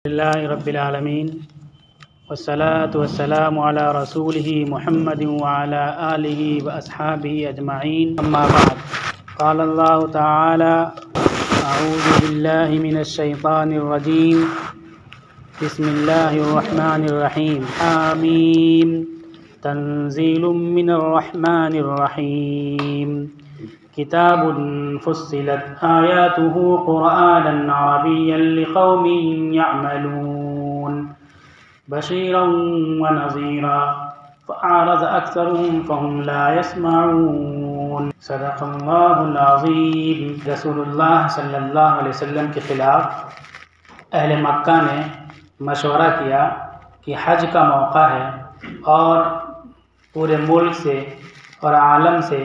अल्हम्दुलिल्लाहि रब्बिल आलमीन वस्सलातु वस्सलामु अला रसूलिहि मुहम्मदिन व अला आलिहि व अस्हाबिहि अजमाइन अम्मा बाद। क़ाल अल्लाहु तआला अऊज़ु बिल्लाहि मिनश शैतानिर रजीम बिस्मिल्लाहिर रहमानिर रहीम आमीन तंज़ीलुम मिनर रहमानिर रहीम किताबुन फुस्सिलत आयातुहु क़ुरआनन अरबिय्यन लिक़ौमिन यअमलून बशीरन व नज़ीरा फ़अअरज़ अक्सरुहुम फ़हुम ला यस्मऊन। सदक़ल्लाहुल अज़ीम। रसूलुल्लाह सल्लल्लाहु अलैहि वसल्लम के ख़िलाफ़ अहले मक्का ने मशवरा किया कि हज का मौका है और पूरे मुल्क से और आलम से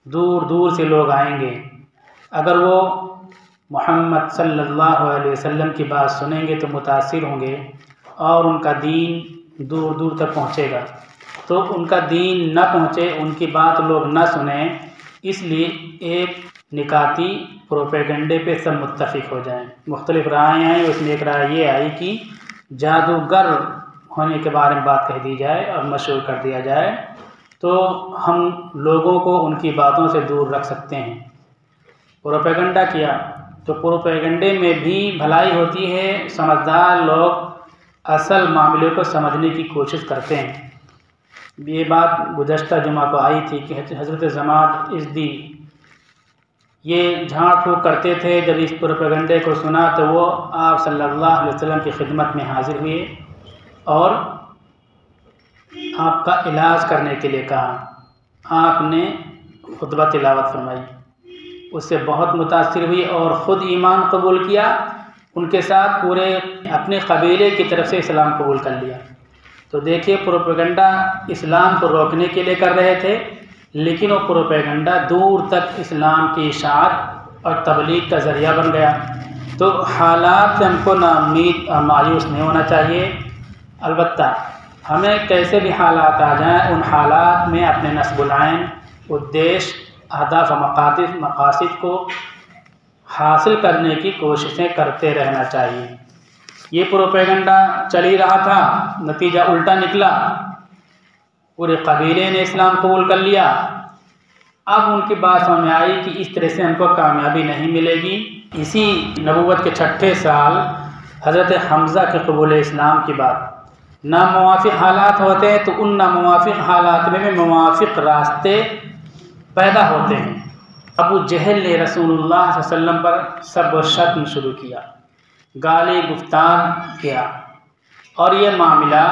दूर दूर से लोग आएंगे। अगर वो मोहम्मद सल्लल्लाहु अलैहि वसल्लम की बात सुनेंगे तो मुतासिर होंगे और उनका दीन दूर दूर तक पहुँचेगा। तो उनका दीन न पहुँचे, उनकी बात लोग न सुने, इसलिए एक निकाती प्रोपेगेंडे पे सब मुत्तफ़िक हो जाएं। मुख्तलिफ राय आई, उसमें एक राय ये आई कि जादूगर होने के बारे में बात कह दी जाए और मशहूर कर दिया जाए तो हम लोगों को उनकी बातों से दूर रख सकते हैं। प्रोपेगेंडा किया तो प्रोपेगेंडे में भी भलाई होती है। समझदार लोग असल मामले को समझने की कोशिश करते हैं। ये बात गुज़श्ता जुमा को आई थी कि हज़रत ज़माद इज़्दी ये झाड़ फूँक करते थे। जब इस प्रोपेगेंडे को सुना तो वो आप सल्लल्लाहु अलैहि वसल्लम की खिदमत में हाजिर हुए और आपका इलाज करने के लिए कहा। आपने खुतबा तिलावत फरमाई, उससे बहुत मुतासिर हुई और ख़ुद ईमान कबूल किया। उनके साथ पूरे अपने कबीले की तरफ से इस्लाम कबूल कर लिया। तो देखिए, प्रोपेगेंडा इस्लाम को रोकने के लिए कर रहे थे, लेकिन वो प्रोपेगेंडा दूर तक इस्लाम की इशाअत और तबलीग का ज़रिया बन गया। तो हालात से हमको नाउम्मीद और मायूस नहीं होना चाहिए। अलबत्ता हमें कैसे भी हालात आ जाएं, उन हालात में अपने नस्बुल ऐन, उद्देश्य, अहदाफ और मकासिद को हासिल करने की कोशिशें करते रहना चाहिए। ये प्रोपेगेंडा चल ही रहा था, नतीजा उल्टा निकला। पूरे कबीले ने इस्लाम कबूल कर लिया। अब उनकी बात समझ में आई कि इस तरह से हमको कामयाबी नहीं मिलेगी। इसी नबूवत के 6ठे साल हज़रत हमज़ा के कबूल इस्लाम की बात, नामुवाफ़िक़ हालात होते हैं तो उन नामुवाफ़िक़ हालात में भी मुवाफ़िक़ रास्ते पैदा होते हैं। अबू जहल ने रसूलुल्लाह सल्लल्लाहु अलैहि वसल्लम पर सब व शत्म शुरू किया, गाली गुफ्तार किया और ये मामला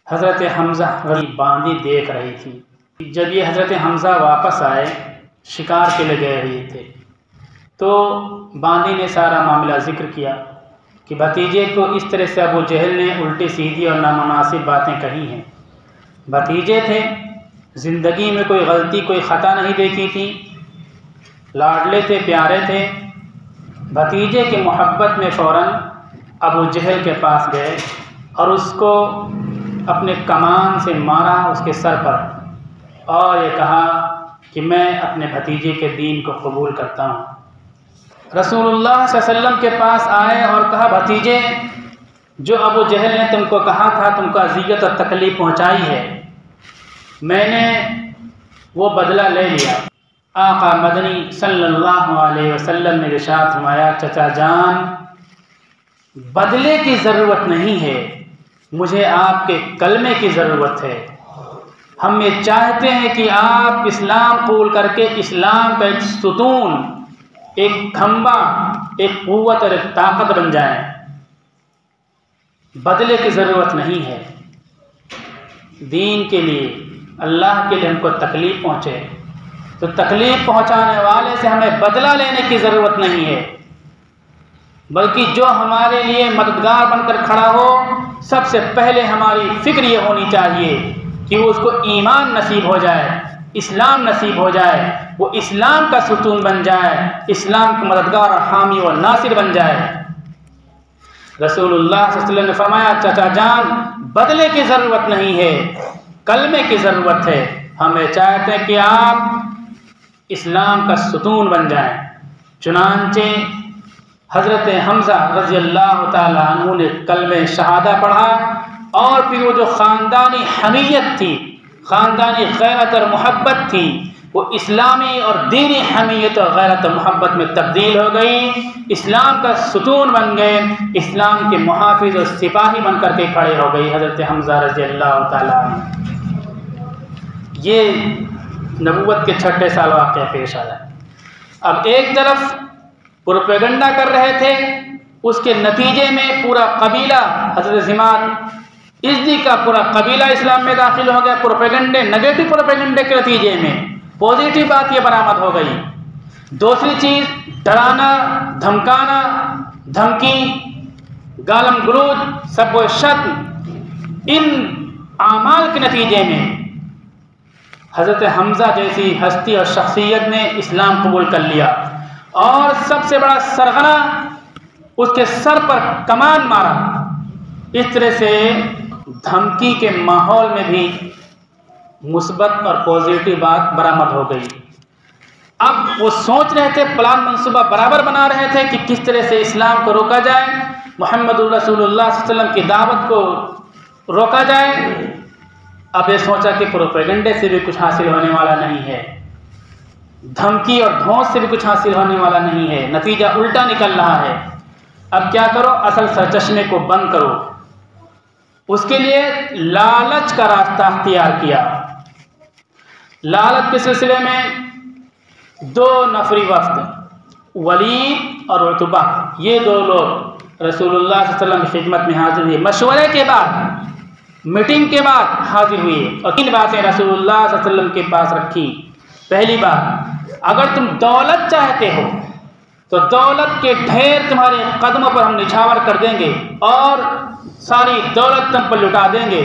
हज़रत हमज़ा की बांदी देख रही थी। जब ये हज़रत हमज़ा वापस आए, शिकार के लिए गए हुए थे, तो बांदी ने सारा मामला ज़िक्र किया कि भतीजे को इस तरह से अबू जहल ने उल्टी सीधी और नामुनासिब बातें कही हैं। भतीजे थे, ज़िंदगी में कोई गलती कोई ख़ता नहीं देखी थी, लाडले थे, प्यारे थे। भतीजे की मोहब्बत में फ़ौरन अबू जहल के पास गए और उसको अपने कमान से मारा उसके सर पर और ये कहा कि मैं अपने भतीजे के दीन को कबूल करता हूँ। रसूलुल्लाह सल्लल्लाहु अलैहि वसल्लम के पास आए और कहा, भतीजे, जो अबू जहल ने तुमको कहा था, तुमको अज़ियत और तकलीफ़ पहुँचाई है, मैंने वो बदला ले लिया। आका मदनी सल्लल्लाहु अलैहि वसल्लम ने इरशाद फरमाया, चचा जान, बदले की ज़रूरत नहीं है, मुझे आपके कलमे की ज़रूरत है। हम ये चाहते हैं कि आप इस्लाम कबूल करके इस्लाम का एक सुतून, एक खंबा, एक क़ुव्वत और एक ताकत बन जाएं। बदले की ज़रूरत नहीं है। दीन के लिए, अल्लाह के लिए हमको तकलीफ़ पहुँचे तो तकलीफ़ पहुँचाने वाले से हमें बदला लेने की ज़रूरत नहीं है, बल्कि जो हमारे लिए मददगार बनकर खड़ा हो, सबसे पहले हमारी फ़िक्र ये होनी चाहिए कि वो उसको ईमान नसीब हो जाए, इस्लाम नसीब हो जाए, वो इस्लाम का सुतून बन जाए, इस्लाम का मददगार और हामी और नासिर बन जाए। रसूलुल्लाह सल्लल्लाहु अलैहि वसल्लम ने फरमाया, चाचा जान, बदले की ज़रूरत नहीं है, कलमे की ज़रूरत है। हमें चाहते हैं कि आप इस्लाम का सुतून बन जाएं। चुनांचे हज़रत हमज़ा रज़ी अल्लाह ताला अन्हु ने कलमे शहादा पढ़ा और फिर वो जो ख़ानदानी हमीयत थी, ख़ानदानी गैरत और मोहब्बत थी, वो इस्लामी और दीनी हमीयत और गैरत और मोहब्बत में तब्दील हो गई। इस्लाम का सुतून बन गए, इस्लाम के मुहाफिज और सिपाही बन कर के खड़े हो गई हज़रत हमज़ा रज़ी अल्लाह ताला। ये नबूवत के 6ठे साल वाक़या पेश आया। अब एक तरफ प्रोपेगेंडा कर रहे थे, उसके नतीजे में पूरा कबीला हज़रत ज़िमाद इज़्दी का पूरा कबीला इस्लाम में दाखिल हो गया। प्रोपेगेंडे, नेगेटिव प्रोपेगेंडे के नतीजे में पॉजिटिव बात ये बरामद हो गई। दूसरी चीज़, डराना, धमकाना, धमकी, गालम गलूज, सब शत्म, इन आमाल के नतीजे में हज़रत हमज़ा जैसी हस्ती और शख्सियत ने इस्लाम कबूल कर लिया और सबसे बड़ा सरगना उसके सर पर कमान मारा। इस तरह से धमकी के माहौल में भी मुस्बत और पॉजिटिव बात बरामद हो गई। अब वो सोच रहे थे, प्लान मंसूबा बराबर बना रहे थे कि किस तरह से इस्लाम को रोका जाए, मुहम्मदुर रसूलुल्लाह सल्लल्लाहु अलैहि वसल्लम की दावत को रोका जाए। अब ये सोचा कि प्रोपेगेंडे से भी कुछ हासिल होने वाला नहीं है, धमकी और धौंस से भी कुछ हासिल होने वाला नहीं है, नतीजा उल्टा निकल रहा है। अब क्या करो, असल सरचश्मे को बंद करो। उसके लिए लालच का रास्ता अख्तियार किया। लालच के सिलसिले में 2 नफरी वफ्द, वलीद और उतबा, ये 2 लोग रसूलुल्लाह सल्लल्लाहु अलैहि वसल्लम की खिदमत में हाजिर हुए। मशवरे के बाद, मीटिंग के बाद हाजिर हुए और 3 बातें रसूलुल्लाह सल्लल्लाहु अलैहि वसल्लम के पास रखी। पहली बात, अगर तुम दौलत चाहते हो तो दौलत के ढेर तुम्हारे कदमों पर हम निछावर कर देंगे और सारी दौलत तुम पर लुटा देंगे,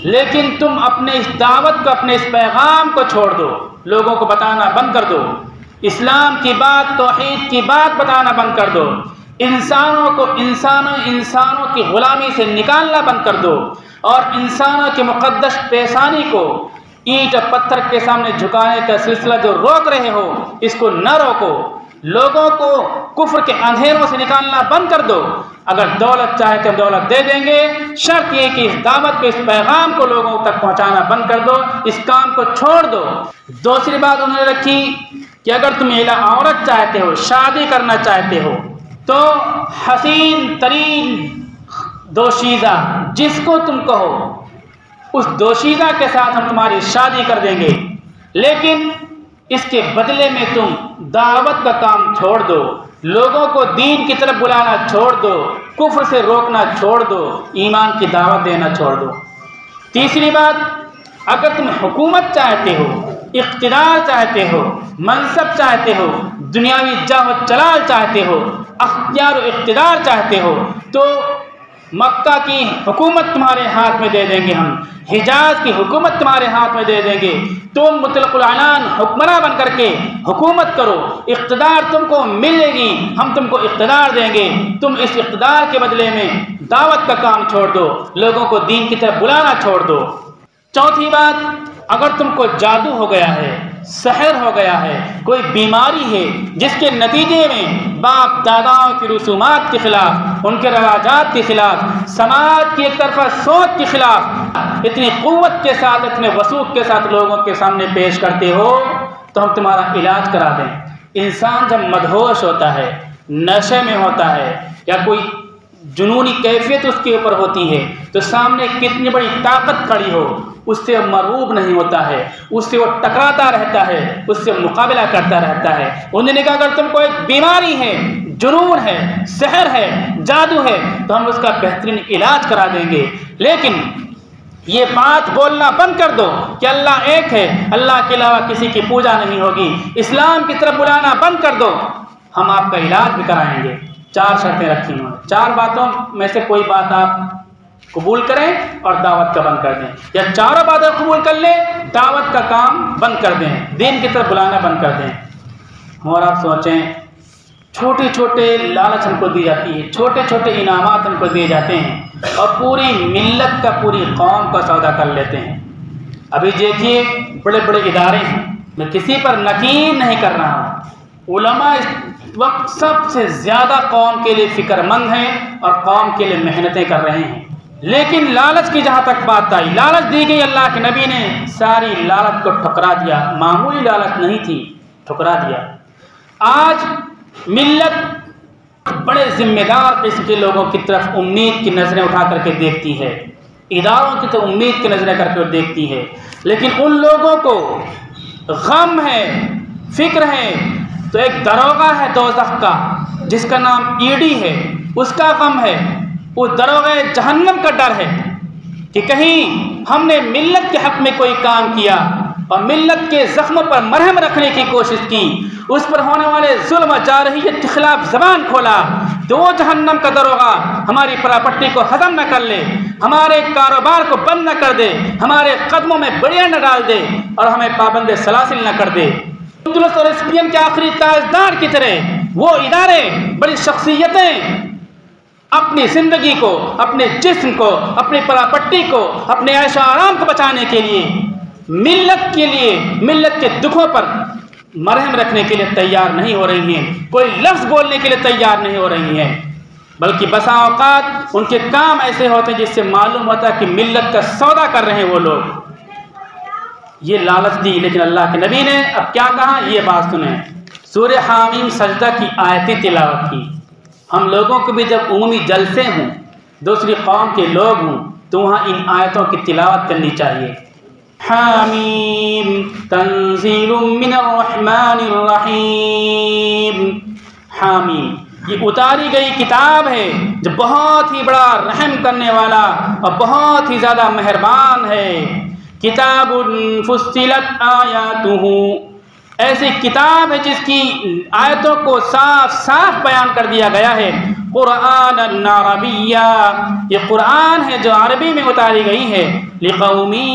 लेकिन तुम अपने इस दावत को, अपने इस पैगाम को छोड़ दो, लोगों को बताना बंद कर दो, इस्लाम की बात, तौहीद की बात बताना बंद कर दो, इंसानों को इंसानों की गुलामी से निकालना बंद कर दो और इंसानों के मुक़द्दस पेशानी को ईंट और पत्थर के सामने झुकाने का सिलसिला जो रोक रहे हो, इसको न रोको। लोगों को कुफ्र के अंधेरों से निकालना बंद कर दो। अगर दौलत चाहे तो दौलत दे देंगे, शर्त ये कि इस दावत को, इस पैगाम को लोगों तक पहुंचाना बंद कर दो, इस काम को छोड़ दो। दूसरी बात उन्होंने रखी कि अगर तुम महिला औरत चाहते हो, शादी करना चाहते हो, तो हसीन तरीन दोशीज़ा जिसको तुम कहो, उस दोशीज़ा के साथ हम तुम्हारी शादी कर देंगे, लेकिन इसके बदले में तुम दावत का काम छोड़ दो, लोगों को दीन की तरफ बुलाना छोड़ दो, कुफ्र से रोकना छोड़ दो, ईमान की दावत देना छोड़ दो। तीसरी बात, अगर तुम हुकूमत चाहते हो, इख्तिदार चाहते हो, मनसब चाहते हो, दुनियावी जाह चलाल चाहते हो, अख्तियार और इख्तिदार चाहते हो, तो मक्का की हुकूमत तुम्हारे हाथ में दे देंगे हम, हिजाज की हुकूमत तुम्हारे हाथ में दे देंगे, तुम मुतलकुल अलान हुक्मरान बन करके हुकूमत करो, इख्तिदार तुमको मिलेगी, हम तुमको इख्तिदार देंगे, तुम इस इख्तिदार के बदले में दावत का काम छोड़ दो, लोगों को दीन की तरफ बुलाना छोड़ दो। चौथी बात, अगर तुमको जादू हो गया है, सहर हो गया है, कोई बीमारी है जिसके नतीजे में बाप दादाओं की रसूमात के खिलाफ, उनके रवाजात के खिलाफ, समाज की एक तरफा सोच के खिलाफ इतनी कुव्वत के साथ, इतने वसूख के साथ लोगों के सामने पेश करते हो, तो हम तुम्हारा इलाज करा दें। इंसान जब मदहोश होता है, नशे में होता है, या कोई जुनूनी कैफियत उसके ऊपर होती है, तो सामने कितनी बड़ी ताकत खड़ी हो, उससे वो मरूब नहीं होता है, उससे वो टकराता रहता है, उससे मुकाबला करता रहता है। उन्होंने कहा अगर तुमको एक बीमारी है, जुनून है, सहर है, जादू है, तो हम उसका बेहतरीन इलाज करा देंगे, लेकिन ये बात बोलना बंद कर दो कि अल्लाह एक है, अल्लाह के अलावा किसी की पूजा नहीं होगी, इस्लाम की तरफ बुलाना बंद कर दो, हम आपका इलाज भी कराएंगे। 4 शर्तें रखी उन्होंने। 4 बातों में से कोई बात आप कबूल करें और दावत का बंद कर दें, या चारों बातें कबूल कर लें, दावत का काम बंद कर दें, दीन की तरफ बुलाना बंद कर दें। और आप सोचें, छोटे छोटे लालच हमको दी जाती है, छोटे छोटे इनामात हमको दिए जाते हैं और पूरी मिल्लत का, पूरी कौम का सौदा कर लेते हैं। अभी देखिए बड़े बड़े इदारे हैं, मैं किसी पर नकीर नहीं कर रहा हूँ, उलमा इस वक्त सबसे ज़्यादा कौम के लिए फ़िक्रमंद हैं और कौम के लिए मेहनतें कर रहे हैं। लेकिन लालच की जहाँ तक बात आई, लालच दी गई, अल्लाह के नबी ने सारी लालच को ठुकरा दिया। मामूली लालच नहीं थी, ठुकरा दिया। आज मिल्लत बड़े जिम्मेदार किस्म के लोगों की तरफ उम्मीद की नज़रें उठा करके देखती है, इदारों की तो उम्मीद की नज़रें करके देखती है। लेकिन उन लोगों को गम है, फिक्र है, तो एक दरोगा है दोज़ख का जिसका नाम ईडी है, उसका गम है। उस दरोगा जहन्नम का डर है कि कहीं हमने मिल्लत के हक़ में कोई काम किया और मिल्लत के ज़ख्मों पर मरहम रखने की कोशिश की, उस पर होने वाले जुल्म जारहियत के खिलाफ ज़बान खोला, तो वो जहन्नम का दरोगा हमारी प्रॉपर्टी को हदम न कर ले, हमारे कारोबार को बंद न कर दे, हमारे कदमों में बढ़िया न डाल दे और हमें पाबंद सलासिल न कर दे। दुरुस्त और स्पियन के आखिरी ताजदार की तरह वो इदारे, बड़ी शख्सियतें अपनी ज़िंदगी को, अपने जिस्म को, अपनी प्रॉपर्टी को, अपने ऐशो आराम को बचाने के लिए, मिल्लत के लिए, मिल्लत के दुखों पर मरहम रखने के लिए तैयार नहीं हो रही हैं, कोई लफ्ज़ बोलने के लिए तैयार नहीं हो रही हैं, बल्कि बसा औकात उनके काम ऐसे होते हैं जिससे मालूम होता है कि मिल्लत का सौदा कर रहे हैं वो लोग। ये लालच दी, लेकिन अल्लाह के नबी ने अब क्या कहा, ये बात सुने। सूरह हामीम सजदा की आयतें तिलावत की। हम लोगों को भी जब उमूमी जलसे हों, दूसरी कौम के लोग हों, तो वहाँ इन आयतों की तिलावत करनी चाहिए। हामीम तंज़ीलुम मिनर रहमानिर रहीम। हामीम, ये उतारी गई किताब है जो बहुत ही बड़ा रहम करने वाला और बहुत ही ज़्यादा मेहरबान है। किताबुन फुस्सिलत आयातुहु, ऐसी किताब है जिसकी आयतों को साफ साफ बयान कर दिया गया है। कुरान अरबिया, ये कुरान है जो अरबी में उतारी गई है। लिक़ौमी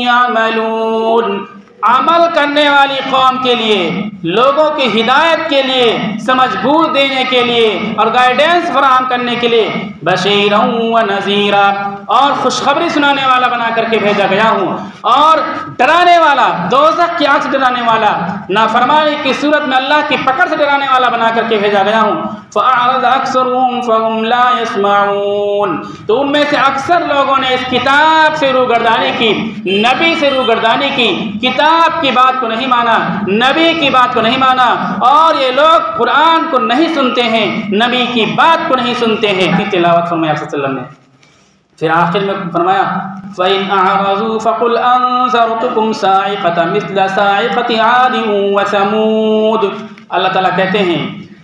यअमलून, अमल करने वाली कौम के लिए, लोगों की हिदायत के लिए, समझबूझ देने के लिए और गाइडेंस फराहम करने के लिए। बशीरन व नज़ीरा, और खुशखबरी सुनाने वाला बना करके भेजा गया हूँ, और डराने वाला, दोज़ख की आग से डराने वाला, नाफरमानी की सूरत में अल्लाह की पकड़ से डराने वाला बना करके भेजा गया हूँ। फ़अअरज़ अक्सरुहुम फ़हुम ला यस्मऊन, तो उनमें से अक्सर लोगों ने इस किताब से रूगर्दानी की, नबी से रूगर्दानी की, किताब की बात को नहीं माना, नबी की बात को नहीं माना, और ये लोग कुरान को नहीं सुनते हैं, नबी की बात को नहीं सुनते हैं। तिलावत फरमाया सल्लल्लाहु अलैहि वसल्लम ने। फिर आखिर में फरमाया फ़इन अअरज़ू फ़क़ुल अंज़रतुकुम साइक़तन मिस्ल साइक़ति आद व समूद। अल्लाह ताला कहते हैं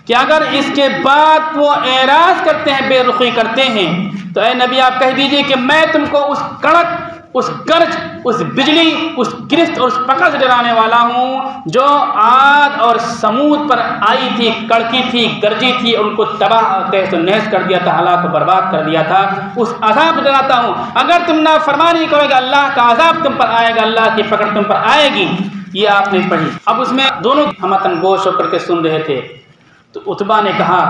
कि अगर इसके बाद वो एराज़ करते हैं, बेरुखी करते हैं, तो ए नबी आप कह दीजिए कि मैं तुमको उस कड़क, उस गर्ज, उस बिजली, उस गिरफ्त और उस पकड़ से डराने वाला हूँ जो आद और समूद पर आई थी, कड़की थी, गरजी थी, उनको तबाह तहस नहस कर दिया था, हलाक को बर्बाद कर दिया था। उस अज़ाब से डराता हूँ। अगर तुम नाफरमानी करोगे, अल्लाह का अज़ाब तुम पर आएगा, अल्लाह की पकड़ तुम पर आएगी। ये आपने पढ़ी। अब उसमें दोनों हमतन गोश होकर के सुन रहे थे, तो उतबा ने कहा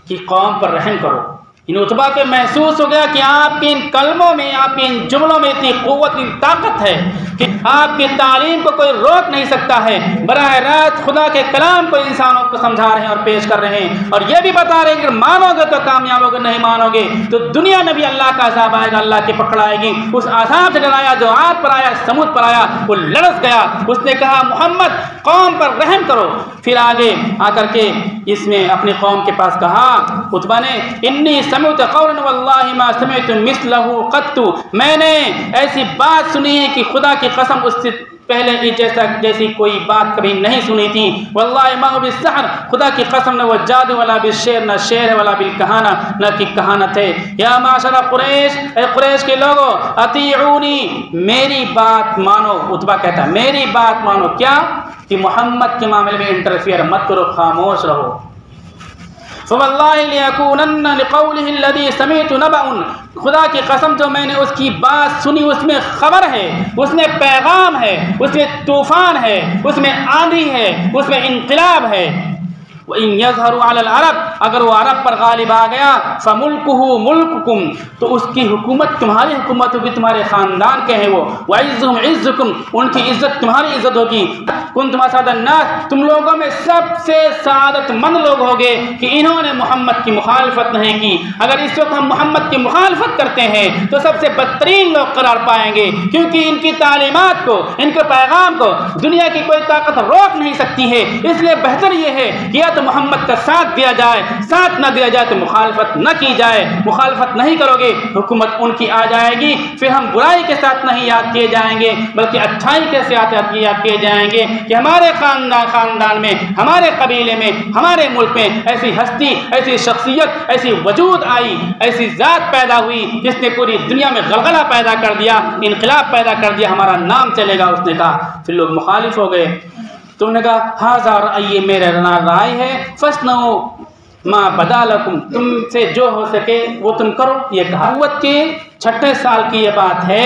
कि कौम पर रहम करो। इन उतबा के महसूस हो गया कि आपके इन कलमों में, आपके इन जुमलों में इतनी क़ुव्वत, इतनी ताकत है कि आपकी तालीम को कोई रोक नहीं सकता है। बराह रास्त खुदा के कलाम को इंसानों को समझा रहे हैं और पेश कर रहे हैं, और ये भी बता रहे हैं कि मानोगे तो कामयाब होगे, नहीं मानोगे तो दुनिया में भी अल्लाह का अज़ाब आएगा, अल्लाह की पकड़ आएगी। उस अज़ाब से डराया जो आद पर आया, समूद पर आया, वो लड़स गया। उसने कहा मोहम्मद कौम पर रहम करो। फिर आगे आकर के इसमें अपनी कौम के पास कहा उतबा ने, इन्नी समिअतु क़ौलन वल्लाहि मा समिअतु मिस्लहु क़त्तु, मैंने ऐसी बात सुनी है कि खुदा की कसम उससे पहले जैसी कोई बात कभी नहीं सुनी थी। वल्लाहि मा हुवा बिस्सहर, खुदा की कसम न वो जादू वाला बिश्शेर, न शेर है वाला बिल कहाना, न की कहानत है। या माशरा कुरैश, ए कुरैश के लोगों, अतीऊनी, मेरी बात मानो। उतबा कहता है मेरी बात मानो, क्या कि मोहम्मद के मामले में इंटरफियर मत करो, खामोश रहो। फ़वल्लाहि लियकूनन्ना लिक़ौलिहि अल्लज़ी समिअतु नबअन, खुदा की कसम जो मैंने उसकी बात सुनी उसमें खबर है, उसमें पैगाम है, उसमें तूफ़ान है, उसमें आंधी है, उसमें इनक़िलाब है। व इन यज़हरु अलल अरब, अगर वो अरब पर गालिब आ गया, फमुल्कुहु मुल्कुकुम, तो उसकी हुकूमत तुम्हारी हुकूमत होगी, तुम्हारे ख़ानदान के हैं वो। व इज़्ज़ुहुम इज़्ज़ुकुम, उनकी इज़्ज़त तुम्हारी इज़्ज़त होगी। कुंतुम असादन नास, तुम लोगों में सबसे सादतमंद लोग होगे कि इन्होंने मोहम्मद की मुखालफत नहीं की। अगर इस वक्त हम मोहम्मद की मुखालफत करते हैं तो सबसे बदतरीन लोग करार पाएंगे, क्योंकि इनकी तालीमात को, इनके पैगाम को दुनिया की कोई ताकत रोक नहीं सकती है। इसलिए बेहतर ये है कि या तो मोहम्मद का साथ दिया जाए, साथ न दिया जाए तो मुखालफत न की जाए। मुखालफत नहीं करोगे हुकूमत उनकी आ जाएगी, फिर हम बुराई के साथ नहीं याद किए जाएंगे बल्कि अच्छाई के साथ याद किए जाएंगे कि हमारे खानदान में, हमारे कबीले में, हमारे मुल्क में ऐसी हस्ती, ऐसी शख्सियत, ऐसी वजूद आई, ऐसी ज़ात पैदा हुई जिसने पूरी दुनिया में गलगला पैदा कर दिया, इनकलाब पैदा कर दिया, हमारा नाम चलेगा। उसने कहा, फिर लोग मुखालिफ हो गए। तो उन्होंने कहा, हाज़ा रअयी, मेरे राय है, फस्नऊ माँ बदालकुम, तुमसे जो हो सके वो तुम करो। ये कहावत के 6ठे साल की ये बात है,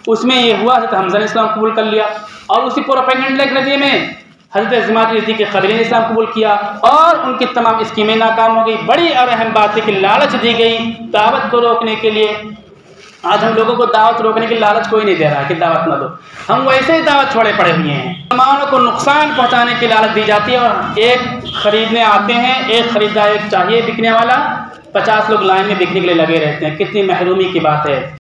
उसमें ये हुआ तो हमज़ा ने इस्लाम कबूल कर लिया, और उसी प्रोपेगेंडा के नतीजे में हज़रत ज़मात यज़ीद के क़बीले ने इस्लाम कबूल किया और उनकी तमाम स्कीमें नाकाम हो गई। बड़ी और अहम बात है कि लालच दी गई दावत को रोकने के लिए। आज हम लोगों को दावत रोकने की लालच कोई नहीं दे रहा है कि दावत न दो, हम वैसे ही दावत छोड़े पड़े हुए हैं। मेहमानों को नुकसान पहुंचाने की लालच दी जाती है, और एक खरीदने आते हैं, एक खरीदार एक चाहिए बिकने वाला, 50 लोग लाइन में बिकने के लिए लगे रहते हैं। कितनी महरूमी की बात है।